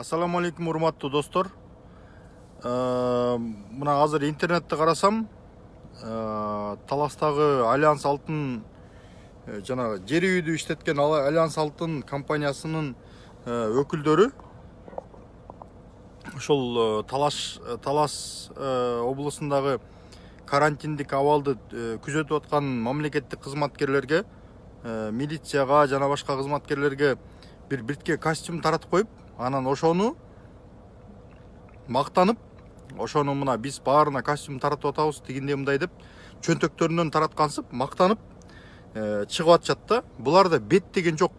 Ассаламу алейкум, урматтуу достор. Мына азыр интернетте карасам, Таластагы Альянс Алтын жана жер үйдү иштеткен Альянс Алтын компаниясынын өкүлдөрү ошол Талас облусундагы карантиндик абалды күзөтүп аткан мамлекеттик кызматкерлерге, милицияга жана башка кызматкерлерге бир биртке костюм таратып коюп, анан ошону мактанып, ошону мына биз баарына костюм таратып атабыз дегенде мындай деп чөнтөктөрүнөн тараткансып мактанып чыгып атышат да. Буларда бет деген жок.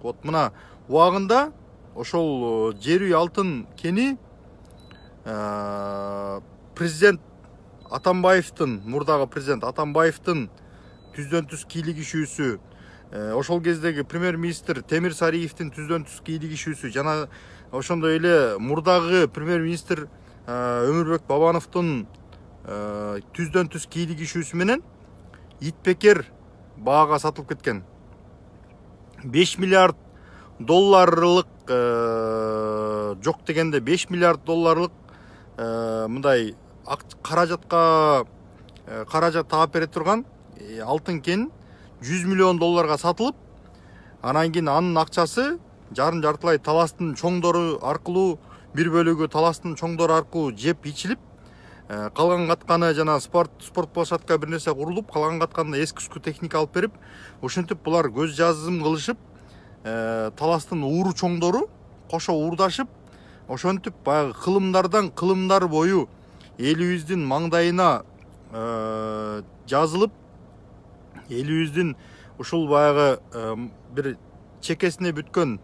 Вот мына убагында ошол жер үй алтын кени президент Атамбаевдин, мурдагы президент Атамбаевдин түздөн түз кийлигишүүсү, ошол кездеги премьер-министр Темир Сариевдин түздөн түз кийлигишүүсү жана ошондой эле мурдагы премьер-министр Өмүрбек Бабановдун түздөн түз кийлигишүүсү менен итбекер баага сатылып кеткен. 5 миллиард долларлык жок дегенде 5 миллиард долларлык мындай каражат таап бере турган алтын кен 100 миллион долларга сатылып, анан кийин анын акчасы жартылай Таластын чоңдору аркылуу, бир бөлүгү Таластын чоңдору аркылуу жеп ичилип, калган катканы жана спорт площадка бир нерсе курулуп, калган катканына эски техника алып берип, ошентип булар көз жазым кылышып, Таластын ууру чоңдору кошо уурдашып, ошентип баягы кылымдардан кылымдар бою элибиздин маңдайына жазылып, элибиздин ушул баягы бир чекесине бүткөн,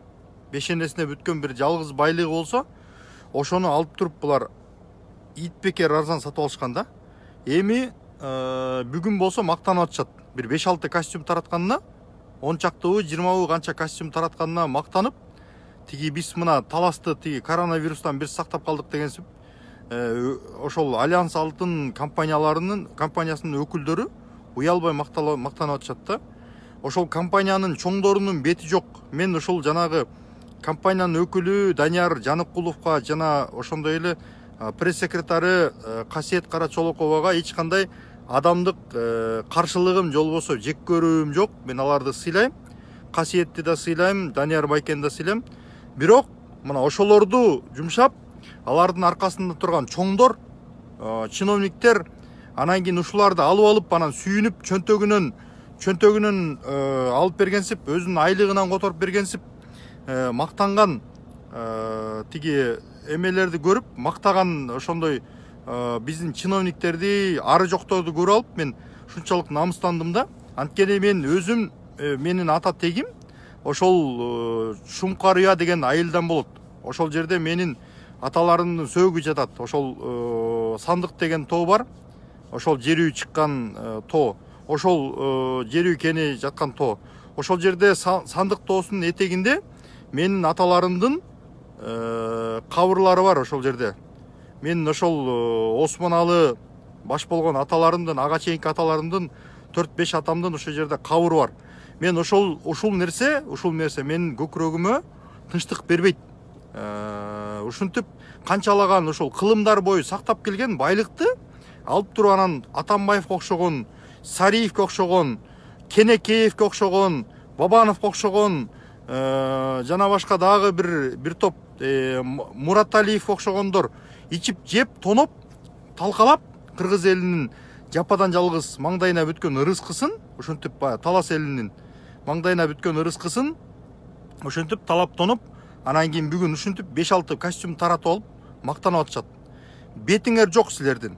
бешенесине бүткөн бир жалгыз байлыгы болсо, ошону алып туруп булар итбекер арзан сатып алышкан да. Эми бүгүн болсо мактанып атышат. Бир 5-6 костюм таратканына, 10 чактыбы, 20 канча костюм таратканына мактанып, тиги биз мына Таласты тиги коронавирустан бир сактап калдык дегенсип, ошол Альянс Алтын компаниясынын өкүлдөрү уялбай мактанып атышат да. Ошол компаниянын чоңдорунун бети жок. Мен ошол жанагы компаниянын өкүлү Данияр Жаныкуловго жана ошондой эле пресс-секретары Касиет Карачолоковага эч кандай адамдык каршылыгым жолбосо жек көрүүм жок. Мен аларды сыйлайм. Касиетти да сыйлайм, Данияр Байкенди да сыйлайм. Бирок мына ошолорду жумшап, алардын аркасында турган чоңдор, чиновниктер, анан кийин ушуларды алып, анан сүйүнүп чөнтөгүнөн алып бергенсип, өзүнүн айлыгынан которуп бергенсип, мактанган тиги эмелерди көрүп, мактаган ошондой биздин чиновниктерди, ары жокторду көрүп алып, мен ушунчалык намыстандым да. Анткени мен өзүм, менин ата тегим ошол Шумкарыя деген айылдан болот. Ошол жерде менин аталарымдын сөөгү жатат. Ошол Сандык деген тоо бар. Ошол жер үй чыккан тоо. Ошол жер үй кени жаткан тоо. Ошол жерде Сандык тоосунун этегинде менин аталарымдын кабырлары бар ошол жерде. Мен ошол Осмоналы баш болгон аталарымдын, ага чейинки аталарымдын 4-5 атамдын ошол жерде кабыры бар. Мен ушул нерсе менин көкүрөгүмө тынчтык бербейт. Ушинтип канчалаган ошол кылымдар бою сактап келген байлыкты алып туруп анан Атамбаевге окшогон, Сариевге окшогон, Кенекеевге окшогон, Бабановго окшогон, жана башка дагы бир топ Мураталиевге окшогондор ичип жеп, тоноп, талкалап, кыргыз элинин жападан жалгыз маңдайына бүткөн ырыскысын, ошентип Талас элинин маңдайына бүткөн ырыскысын ошентип талап тоноп, анан кийин бүгүн ушинтип 5-6 костюм таратып алып мактанып атышат. Бетиңер жок силердин.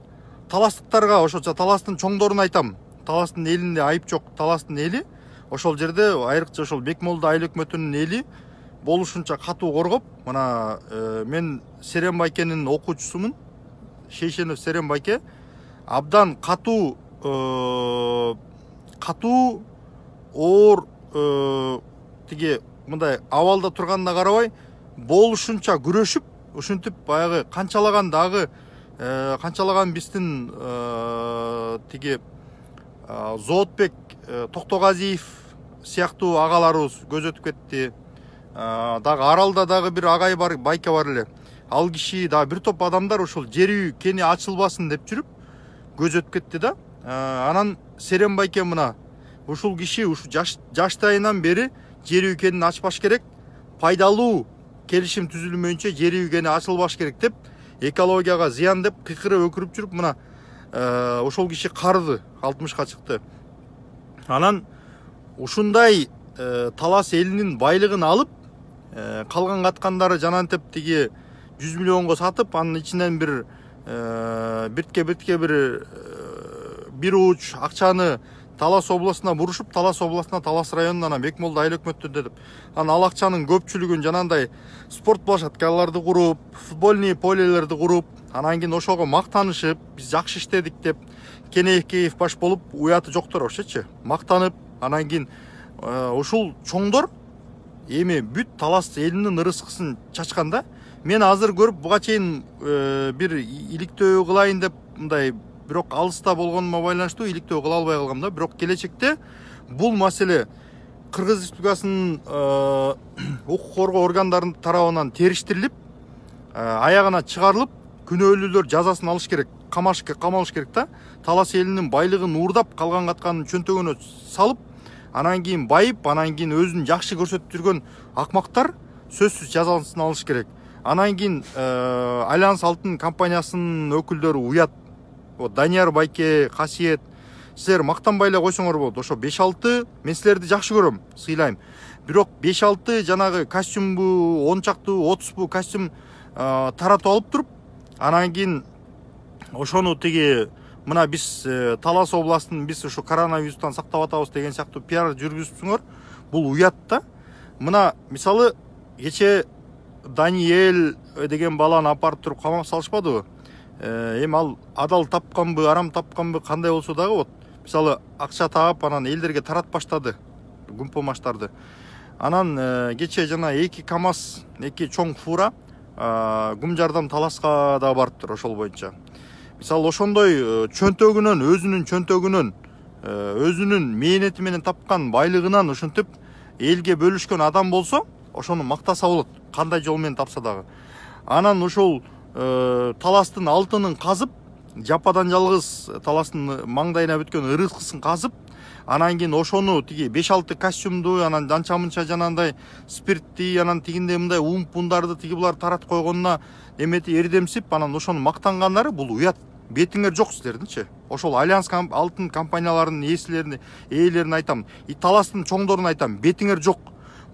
Таластыктарга, ошолчо Таластын чоңдоруна айтам. Таластын элинде айып жок. Таластын эли ошол жерде айрыкча ошол Бекмолду айыл өкмөтүнүн эли болушунча катуу коргоп, мына мен Серен Байкенин окуучусумун. Шейшенов Серен Байке абдан катуу оор тиги мындай абалда турганына карабай болушунча күрөшүп, ушинтип баягы канчалаган биздин тиги Зоотбек Токтогазиев сыяктуу агаларыбыз көзөтүп кетти. дагы аралда дагы бир агай бар, байке бар эле. Ал киши дагы бир топ адамдар ошол жер үй кени ачылбасын деп жүрүп көз өтүп кетти да. Анан Серен байке мына ушул киши ушу жаштайынан бери жер үй кенин ачпаш керек, пайдалуу келишим түзүлмөйүнчө жер үй кени ачылбаш керек деп, экологияга зыян деп кыйкырып өкүрүп жүрүп мына ошол киши карыды, 60ка чыкты. Анан ушундай талас элинин байлыгын алып, калган каткандары жанантип тиги 100 миллионго сатып, анын ичинен биртке бир уч акчаны Талас областына бурушуп, Талас областына, Талас районуна, анан Бекмолду айыл өкмөттү деп. Анан ал акчанын көпчүлүгүн жанандай спорт площадкаларды куруп, футбольный полелерди куруп, анан кийин ошого мактанышып, биз жакшы иштедик деп, кенейкеев баш болуп, уяты жоктор ошочу, мактанып, анан кийин ушул чоңдор эми бүт Талас элинин ырыскысын чачканда, мен азыр көрүп буга чейин бир иликтөө кылайын деп мындай, бирок алыста болгонума байланыштуу иликтөө кыла албай калгам да. Бирок келечекте бул маселе Кыргыз Республикасынын укук коргоо органдарынын тарабынан териштирилип, аягына чыгарылып, күнөөлүүлөр жазасын алыш керек, камалыш керек да. Талас элинин байлыгын уурдап, калган катканын чөнтөгүнө салып, анан кийин байып, анан кийин өзүн жакшы көрсөтүп жүргөн акмактар сөзсүз жазасын алыш керек. Анан кийин Альянс Алтын компаниясынын өкүлдөрү уят. Данияр байке, Касиет, силер мактанбай эле койсоңор болот. Ошо 5-6 мен силерди жакшы көрөм, сыйлайм. Бирок 5-6 жанагы костюмбу, 10 чактуу, 30бу костюм таратып алып туруп, анан кийин ошону тиги мына биз Талас областын биз ушу коронавирустан сактап атабыз деген сыяктуу пиар жүргүзүпсүңөр. Бул уят да. Мына мисалы кече Даниэль деген баланы апарып туруп камап салышпадыбы? Эми ал адал тапканбы, арам тапканбы, кандай болсо дагы вот, мисалы акча таап, анан элдерге тарат баштады гүмпомаштарды. Анан кече жана 2 КАМАЗ, 2 чоң фура гүм жардам Таласка да барыптыр ошол боюнча. Мисалы ошондой чөнтөгүнөн, өзүнүн мээнети менен тапкан байлыгынан ушинтип элге бөлүшкөн адам болсо, ошону мактаса болот, кандай жол менен тапса дагы. Анан ушул Таластын алтынын казып, жападан жалгыз Таластын маңдайына бүткөн ырыскысын казып, анан кийин ошону тиги 5-6 костюмду, анан анча-мынча жанандай спиртти, анан тигиндей мындай пундарды тиги булар таратып койгонуна эмети эрдемсип, анан ошону мактангандары бул уят. Бетиңер жок силердинчи. Ошол Альянс Алтын компанияларынын ээлерин айтам, Таластын чоңдорун айтам, бетиңер жок.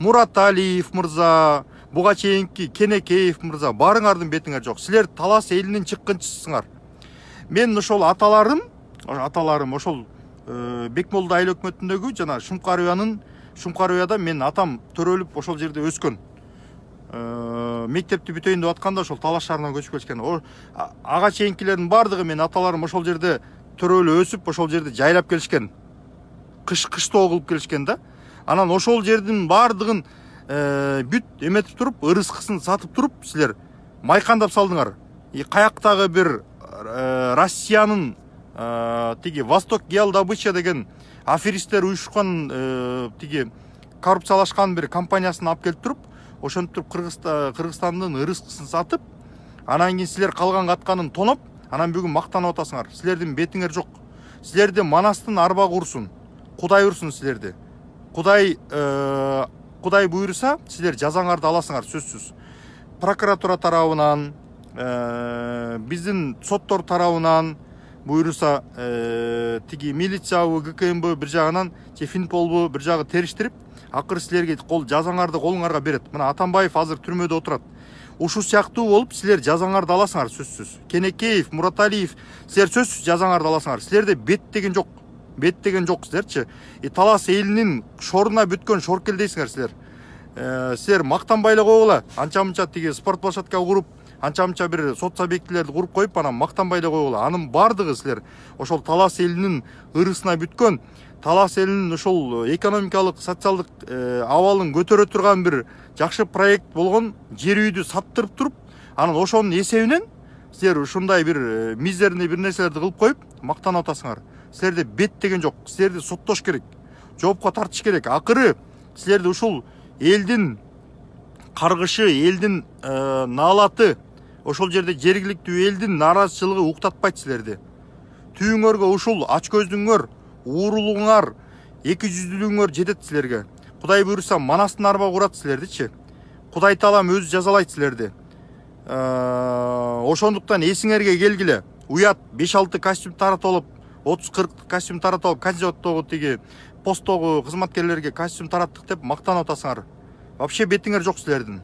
Мураталиев мырза, буга чейинки Кенекеев мырза, барыңардын бетиңер жок. Силер Талас элинин чыккынчысыңар. Мен ошол аталарым ошол Бекмолду айыл өкмөтүндөгү жана Шумкарыяда мен атам төрөлүп ошол жерде өскөн. Мектепти бүтөйүн деп атканда ошол Талас шаарына көчүп келишкен. Ага чейинкилердин бардыгы мен аталарым ошол жерде төрөлүп өсүп, ошол жерде жайлап келишкен. Кыштоо кылып келишкен да. Анан ошол жердин бардыгын бүт эметип туруп, ырыскысын сатып туруп, силер майкандап салдыңар. Каяктагы бир Россиянын тиги Восток геодобыча деген аферисттер уюшкан тиги коррупциялашкан бир компаниясын алып келип туруп, ошентип Кыргызстандын ырыскысын сатып, анан кийин силер калган катканын тоноп, анан бүгүн мактанып атасыңар. Силердин бетиңер жок. Силерди Манастын арба курсун, Кудай урсун силерди. Кудай буйруса, силер жазаңарды аласыңар сөзсүз. Прокуратура тарабынан, биздин соттор тарабынан буйруса, тиги милициябы, ГКМБ бир жагынан, же Финполбу бир жагы териштирип, акыры силерге жазаңарды колуңарга берет. Мына Атамбаев азыр түрмөдө отурат. Ушу сыяктуу болуп, силер жазаңарды аласыңар сөзсүз. Кенекеев, Мураталиев, силер сөзсүз жазаңарды аласыңар. Силерде бет деген жок. Бет деген жок силерчи. Талас элинин шоруна бүткөн шоркелдейсиңер силер. Силер мактанбай эле койгула. Анча-мынча тиги спорт площадка куруп, анча-мынча бир сот объектилерди куруп коюп, анан мактанбай эле койгула. Анын бардыгы силер ошол Талас элинин ырысына бүткөн, Талас элинин ошол экономикалык, социалдык абалын көтөрө турган бир жакшы проект болгон жер үйдү саттырып туруп, анан ошонун эсебинен силер ушундай бир мизерный бир нерселерди кылып коюп мактанып атасыңар. Силерде бет деген жок. Силерди соттош керек. Жоопко тартыш керек. Акыры силерди ушул элдин каргышы, элдин наалаты, ошол жерде жергиликтүү элдин нааразычылыгы уктатпайт силерди. Түйүңөргө ушул ач көздүңөр, уурулуңар, эки жүздүүлүгүңөр жетет силерге. Кудай буйруса манастын арба курат силердичи. Кудай таалам өзү жазалайт силерди. Ошондуктан эсиңерге келгиле. Уят 5-6 костюм таратып алып, 30-40 костюм таратып алып, концерттогу тиги посттогу кызматкерлерге костюм тараттык деп мактанып атасыңар. Вообще бетиңер жок силердин.